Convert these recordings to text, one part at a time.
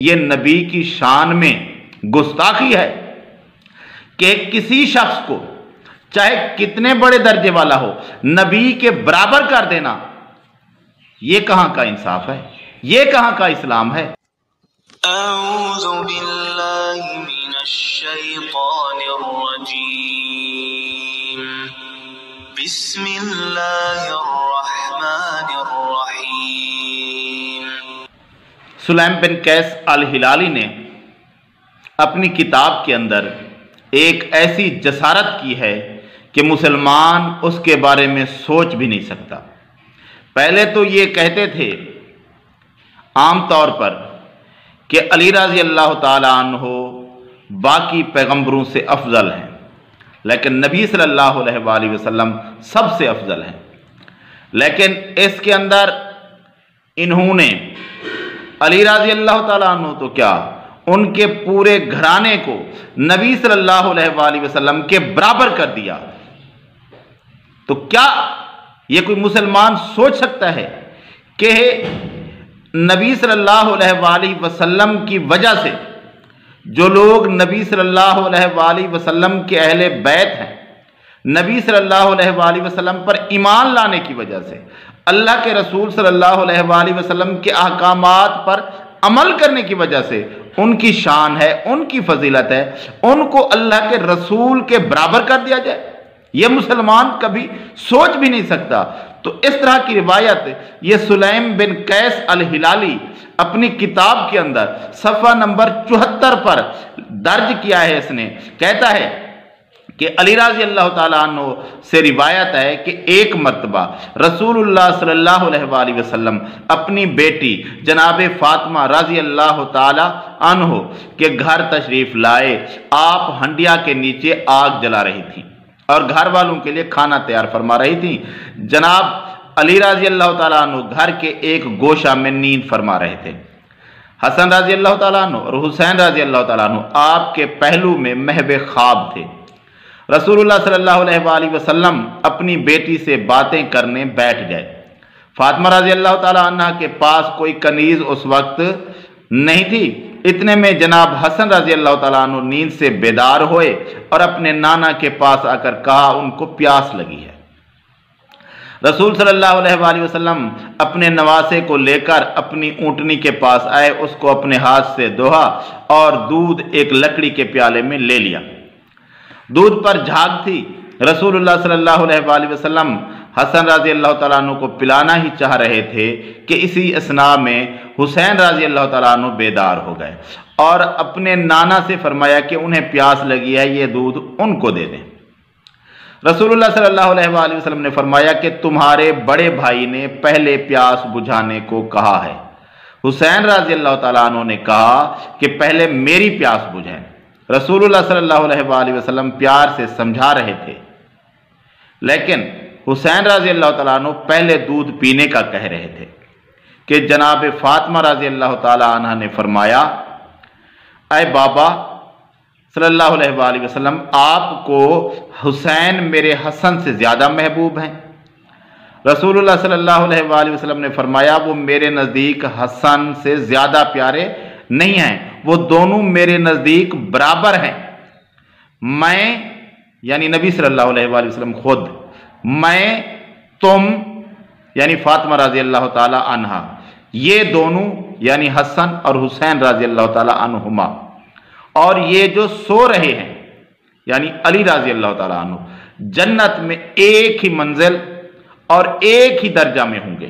یہ نبی کی شان میں گستاخی ہے کہ کسی شخص کو چاہے کتنے بڑے درجے والا ہو نبی کے برابر کر دینا، یہ کہاں کا انصاف ہے، یہ کہاں کا اسلام ہے؟ اعوذ باللہ من الشیطان الرجیم، بسم اللہ الرحمن الرحیم۔ سلیم بن قیس الہلالی نے اپنی کتاب کے اندر ایک ایسی جسارت کی ہے کہ مسلمان اس کے بارے میں سوچ بھی نہیں سکتا۔ پہلے تو یہ کہتے تھے عام طور پر کہ علی رضی اللہ تعالیٰ عنہ باقی پیغمبروں سے افضل ہیں، لیکن نبی صلی اللہ علیہ وآلہ وسلم سب سے افضل ہیں۔ لیکن اس کے اندر انہوں نے علی رضی اللہ تعالیٰ عنہ تو کیا، ان کے پورے گھرانے کو نبی صلی اللہ علیہ وآلہ وسلم کے برابر کر دیا۔ تو کیا یہ کوئی مسلمان سوچ سکتا ہے کہ نبی صلی اللہ علیہ وآلہ وسلم کی وجہ سے جو لوگ نبی صلی اللہ علیہ وآلہ وسلم کے اہل بیت ہیں، نبی صلی اللہ علیہ وآلہ وسلم پر ایمان لانے کی وجہ سے، اللہ کے رسول صلی اللہ علیہ وآلہ وسلم کے احکامات پر عمل کرنے کی وجہ سے ان کی شان ہے، ان کی فضیلت ہے، ان کو اللہ کے رسول کے برابر کر دیا جائے، یہ مسلمان کبھی سوچ بھی نہیں سکتا۔ تو اس طرح کی روایت یہ سلیم بن قیس الہلالی اپنی کتاب کے اندر صفحہ نمبر 74 پر درج کیا ہے۔ اس نے کہتا ہے کہ علی رضی اللہ تعالیٰ عنہ سے روایت ہے کہ ایک مرتبہ رسول اللہ صلی اللہ علیہ وآلہ وسلم اپنی بیٹی جناب فاطمہ رضی اللہ تعالیٰ عنہ کے گھر تشریف لائے۔ آپ ہنڈیا کے نیچے آگ جلا رہی تھیں اور گھر والوں کے لیے کھانا تیار فرما رہی تھیں۔ جناب علی رضی اللہ تعالیٰ عنہ گھر کے ایک گوشہ میں نیند فرما رہے تھے۔ حسن رضی اللہ تعالیٰ عنہ اور حسین رضی اللہ تعالیٰ عنہ آپ کے پہلو میں محو خواب تھے۔ رسول اللہ صلی اللہ علیہ وآلہ وسلم اپنی بیٹی سے باتیں کرنے بیٹھ گئے۔ فاطمہ رضی اللہ تعالیٰ عنہ کے پاس کوئی کنیز اس وقت نہیں تھی۔ اتنے میں جناب حسن رضی اللہ تعالیٰ عنہ نیند سے بیدار ہوئے اور اپنے نانا کے پاس آ کر کہا ان کو پیاس لگی ہے۔ رسول صلی اللہ علیہ وآلہ وسلم اپنے نواسے کو لے کر اپنی اونٹنی کے پاس آئے، اس کو اپنے ہاتھ سے دھویا اور دودھ ایک لکڑی کے پیالے میں لے لیا۔ دودھ پر جھاگ تھی۔ رسول اللہ صلی اللہ علیہ وآلہ وسلم حسن رضی اللہ تعالیٰ عنہ کو پلانا ہی چاہ رہے تھے کہ اسی اثناء میں حسین رضی اللہ تعالیٰ عنہ بیدار ہو گئے اور اپنے نانا سے فرمایا کہ انہیں پیاس لگی ہے، یہ دودھ ان کو دے دیں۔ رسول اللہ صلی اللہ علیہ وآلہ وسلم نے فرمایا کہ تمہارے بڑے بھائی نے پہلے پیاس بجھانے کو کہا ہے۔ حسین رضی اللہ تعالیٰ عنہ نے کہا کہ پہلے میری پیاس بجھائیں۔ رسول اللہ صلی اللہ علیہ وآلہ وسلم پیار سے سمجھا رہے تھے، لیکن حسین رضی اللہ تعالیٰ عنہ پہلے دودھ پینے کا کہہ رہے تھے کہ جناب فاطمہ رضی اللہ تعالیٰ عنہ نے فرمایا، اے بابا صلی اللہ علیہ وآلہ وسلم، آپ کو حسین میرے حسن سے زیادہ محبوب ہیں۔ رسول اللہ صلی اللہ علیہ وآلہ وسلم نے فرمایا وہ میرے نزدیک حسن سے زیادہ پیارے نہیں ہیں، وہ دونوں میرے نزدیک برابر ہیں۔ میں یعنی نبی صلی اللہ علیہ وآلہ وسلم خود، میں، تم یعنی فاطمہ رضی اللہ تعالی عنہ، یہ دونوں یعنی حسن اور حسین رضی اللہ تعالی عنہما، اور یہ جو سو رہے ہیں یعنی علی رضی اللہ تعالی عنہ، جنت میں ایک ہی منزل اور ایک ہی درجہ میں ہوں گے۔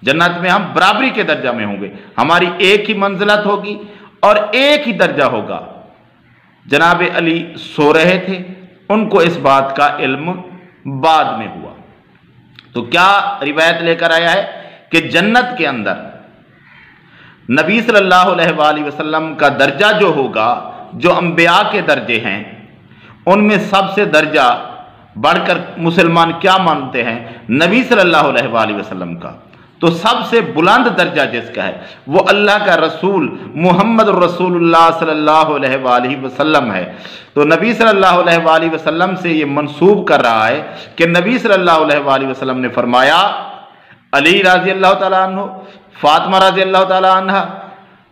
جنت میں ہم برابری کے درجہ میں ہوں گے، ہماری ایک ہی منزلت ہوگی اور ایک ہی درجہ ہوگا۔ جناب علی سو رہے تھے، ان کو اس بات کا علم بعد میں ہوا۔ تو کیا روایت لے کر آیا ہے کہ جنت کے اندر نبی صلی اللہ علیہ وآلہ وسلم کا درجہ جو ہوگا، جو انبیاء کے درجے ہیں، ان میں سب سے درجہ بڑھ کر مسلمان کیا مانتے ہیں؟ نبی صلی اللہ علیہ وآلہ وسلم کا۔ تو سب سے بلند درجہ جس کا ہے وہ اللہ کا رسول محمد رسول اللہ صلی اللہ علیہ وآلہ وسلم ہے۔ تو نبی صلی اللہ علیہ وآلہ وسلم سے یہ منسوب کر رہا ہے کہ نبی صلی اللہ علیہ وآلہ وسلم نے فرمایا علی رضی اللہ تعالیٰ عنہ، فاطمہ رضی اللہ تعالیٰ عنہ،